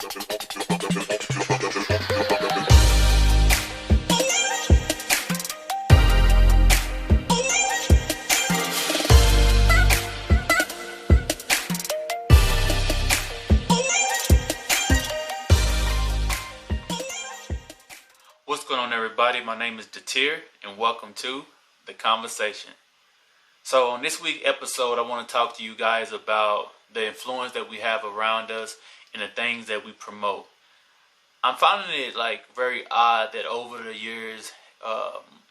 What's going on, everybody? My name is Datir, and welcome to The Conversation. So on this week's episode, I want to talk to you guys about the influence that we have around us and the things that we promote. I'm finding it very odd that over the years,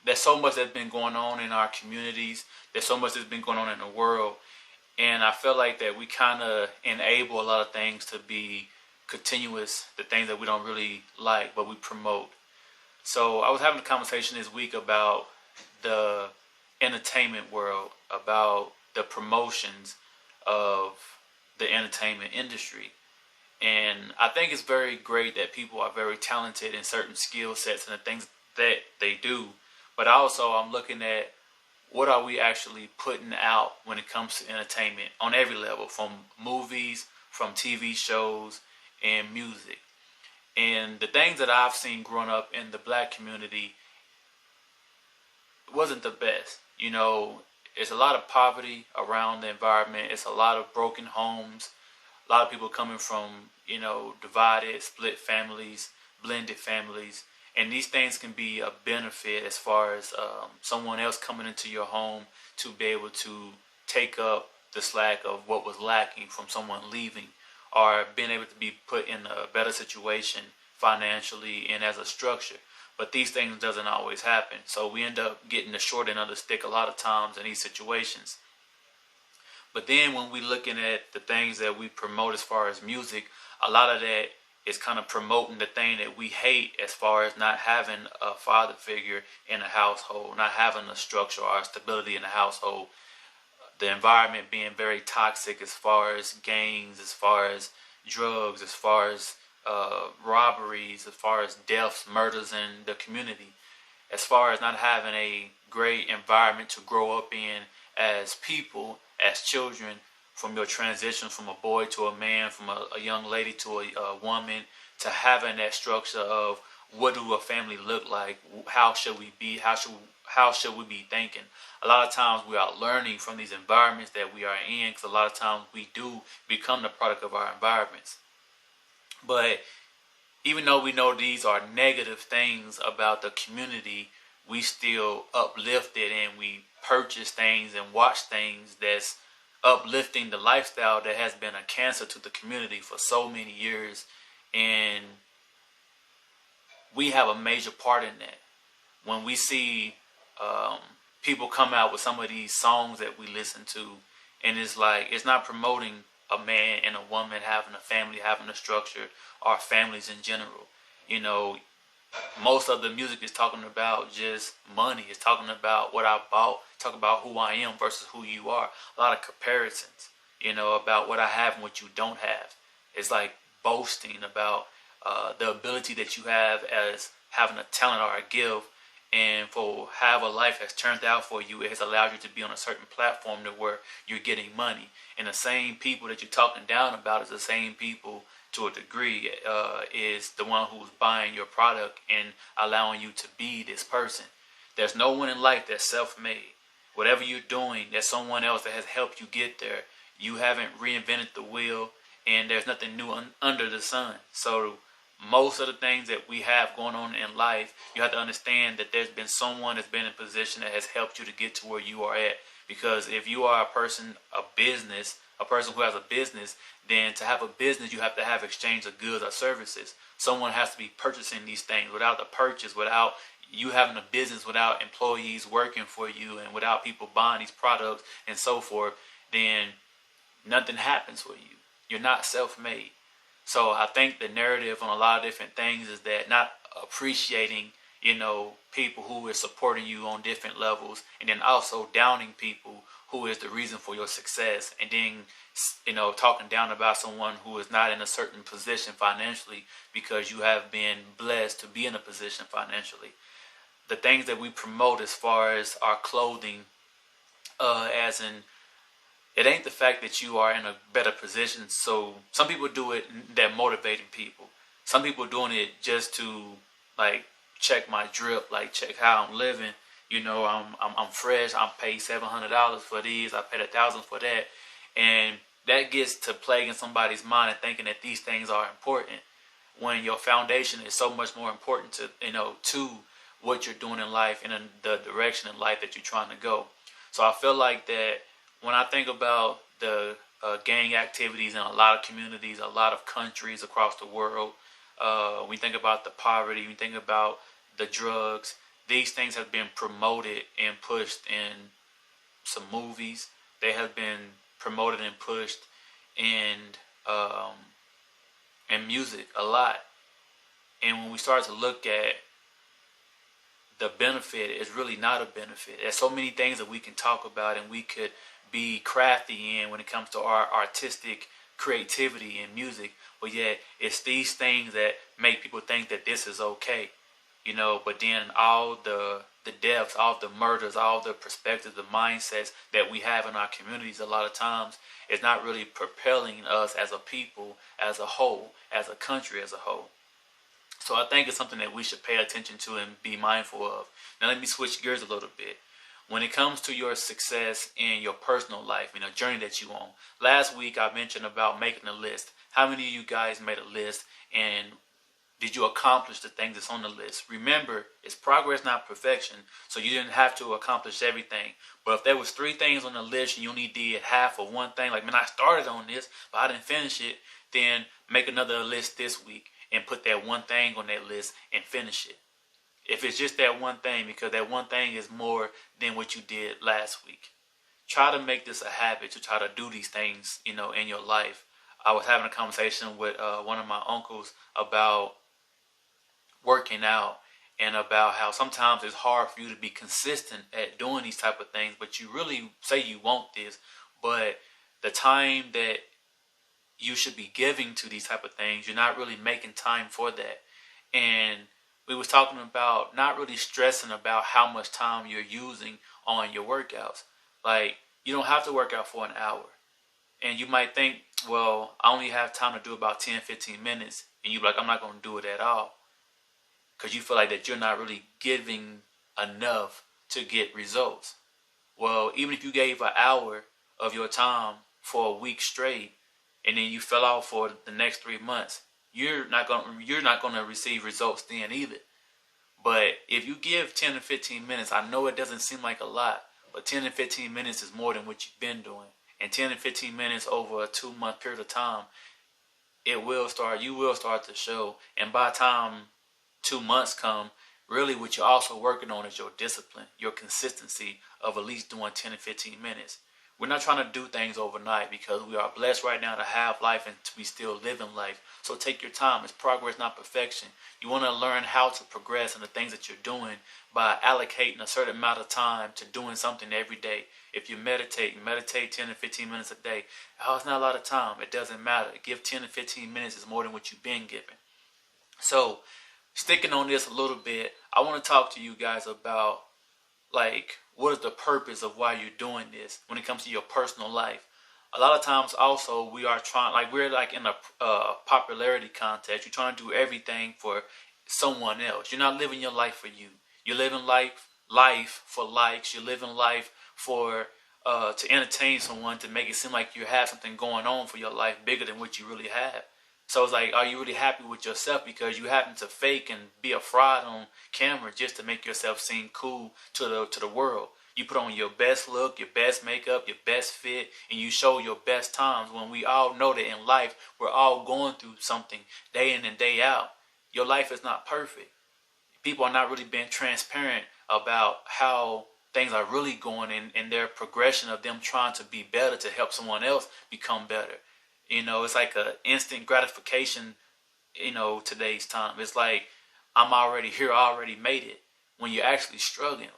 there's so much that's been going on in our communities. There's so much that's been going on in the world. And I feel like that we kind of enable a lot of things to be continuous, the things that we don't really like, but we promote. So I was having a conversation this week about the entertainment world, about the promotions of the entertainment industry. And I think it's very great that people are very talented in certain skill sets and the things that they do. But also I'm looking at what are we actually putting out when it comes to entertainment on every level, from movies, from TV shows, and music. And the things that I've seen growing up in the black community wasn't the best. You know, it's a lot of poverty around the environment. It's a lot of broken homes. A lot of people coming from, divided, split families, blended families. And these things can be a benefit as far as someone else coming into your home to be able to take up the slack of what was lacking from someone leaving, or being able to be put in a better situation financially and as a structure. But these things doesn't always happen. So we end up getting the short end of the stick a lot of times in these situations. But then when we're looking at the things that we promote as far as music, a lot of that is kind of promoting the thing that we hate, as far as not having a father figure in a household, not having a structure or a stability in the household. The environment being very toxic as far as gangs, as far as drugs, as far as robberies, as far as deaths, murders in the community, as far as not having a great environment to grow up in as people, as children, from your transition from a boy to a man, from a young lady to a woman, to having that structure of what do a family look like, how should we be, how should we be thinking. A lot of times we are learning from these environments that we are in, because a lot of times we do become the product of our environments. But even though we know these are negative things about the community, we still uplift it, and we purchase things and watch things that's uplifting the lifestyle that has been a cancer to the community for so many years. And we have a major part in that. When we see people come out with some of these songs that we listen to, and it's not promoting a man and a woman having a family, having a structure, or families in general. Most of the music is talking about just money. It's talking about what I bought, talking about who I am versus who you are. A lot of comparisons, about what I have and what you don't have. It's like boasting about the ability that you have as having a talent or a gift, and for how a life has turned out for you, it has allowed you to be on a certain platform to where you're getting money. And the same people that you're talking down about is the same people, to a degree, is the one who's buying your product and allowing you to be this person. There's no one in life that's self-made. Whatever you're doing, there's someone else that has helped you get there. You haven't reinvented the wheel, and there's nothing new under the sun. So most of the things that we have going on in life, you have to understand that there's been someone that's been in a position that has helped you to get to where you are at. Because if you are a person who has a business, then to have a business, you have to have exchange of goods or services. Someone has to be purchasing these things. Without the purchase, without you having a business, without employees working for you, and without people buying these products and so forth, then nothing happens for you. You're not self-made. So I think the narrative on a lot of different things is that not appreciating, people who is supporting you on different levels, and then also downing people who is the reason for your success, and then, talking down about someone who is not in a certain position financially because you have been blessed to be in a position financially. The things that we promote as far as our clothing, as in It ain't the fact that you are in a better position. So some people do it, they're motivating people. Some people doing it just to like check my drip, like check how I'm living. You know, I'm fresh. I'm paid $700 for these. I paid $1,000 for that, and that gets to plaguing somebody's mind and thinking that these things are important when your foundation is so much more important to to what you're doing in life and in the direction in life that you're trying to go. So I feel like that when I think about the gang activities in a lot of communities, a lot of countries across the world, we think about the poverty, we think about the drugs. These things have been promoted and pushed in some movies. They have been promoted and pushed in music a lot. And when we start to look at the benefit, it's really not a benefit. There's so many things that we can talk about and we could be crafty in when it comes to our artistic creativity in music, but yet it's these things that make people think that this is okay, but then all the deaths, all the murders, all the perspectives, the mindsets that we have in our communities, a lot of times is not really propelling us as a people, as a whole, as a country as a whole. So I think it's something that we should pay attention to and be mindful of. Now let me switch gears a little bit. When it comes to your success in your personal life, journey that you on. Last week I mentioned about making a list. How many of you guys made a list and did you accomplish the things that's on the list? Remember, it's progress, not perfection. So you didn't have to accomplish everything. But if there was 3 things on the list and you only did half of one thing, like, man, I started on this, but I didn't finish it, then make another list this week and put that one thing on that list and finish it. If it's just that one thing, because that one thing is more than what you did last week. Try to make this a habit to try to do these things, in your life. I was having a conversation with one of my uncles about working out and about how sometimes it's hard for you to be consistent at doing these type of things, but you really say you want this, but the time that you should be giving to these type of things, you're not really making time for that. And we was talking about not really stressing about how much time you're using on your workouts. Like, you don't have to work out for an hour. And you might think, well, I only have time to do about 10, 15 minutes. And you're like, I'm not going to do it at all. Because you feel like that you're not really giving enough to get results. Well, even if you gave an hour of your time for a week straight, and then you fell off for the next 3 months, you're not going to receive results then either. But if you give 10 to 15 minutes, I know it doesn't seem like a lot, but 10 to 15 minutes is more than what you've been doing. And 10 to 15 minutes over a 2-month period of time, you will start to show. And by the time 2 months come, really what you're also working on is your discipline, your consistency of at least doing 10 to 15 minutes. We're not trying to do things overnight because we are blessed right now to have life and to be still living life. So take your time. It's progress, not perfection. You want to learn how to progress in the things that you're doing by allocating a certain amount of time to doing something every day. If you meditate 10 to 15 minutes a day. Oh, it's not a lot of time. It doesn't matter. Give 10 to 15 minutes is more than what you've been given. So sticking on this a little bit, I want to talk to you guys about what is the purpose of why you're doing this when it comes to your personal life. A lot of times also we are we're in a popularity contest. You're trying to do everything for someone else. You're not living your life for you. You're living life for likes. You're living life for to entertain someone, to make it seem like you have something going on for your life bigger than what you really have. So it's like, are you really happy with yourself because you happen to fake and be a fraud on camera just to make yourself seem cool to the world? You put on your best look, your best makeup, your best fit, and you show your best times when we all know that in life, we're all going through something day in and day out. Your life is not perfect. People are not really being transparent about how things are really going in their progression of them trying to be better to help someone else become better. It's like a instant gratification, today's time. It's like, I'm already here, I already made it, when you're actually struggling.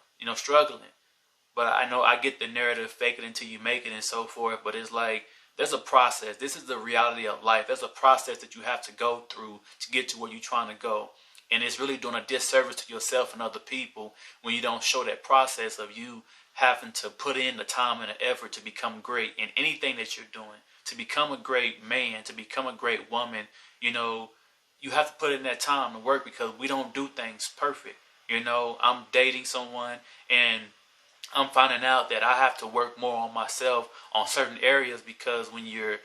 But I know I get the narrative, fake it until you make it and so forth. But it's like, there's a process. This is the reality of life. There's a process that you have to go through to get to where you're trying to go. And it's really doing a disservice to yourself and other people when you don't show that process of you having to put in the time and the effort to become great in anything that you're doing, to become a great man, to become a great woman. You know, you have to put in that time to work because we don't do things perfect. You know, I'm dating someone and I'm finding out that I have to work more on myself on certain areas because when you're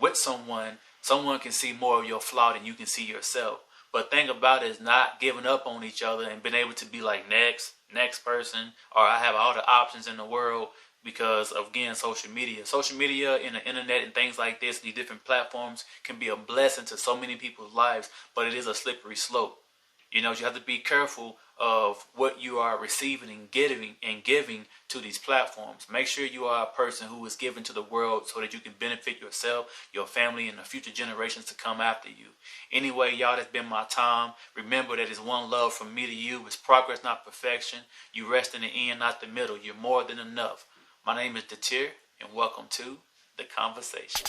with someone, someone can see more of your flaw than you can see yourself. But thing about it is not giving up on each other and being able to be like next person, or I have all the options in the world because of, again, social media. Social media and the internet and things like this, these different platforms can be a blessing to so many people's lives, but it is a slippery slope. You know, you have to be careful of what you are receiving and giving to these platforms. Make sure you are a person who is giving to the world so that you can benefit yourself, your family, and the future generations to come after you. Anyway, y'all, that's been my time. Remember that it's one love from me to you. It's progress, not perfection. You rest in the end, not the middle. You're more than enough. My name is Datir, and welcome to The Conversation.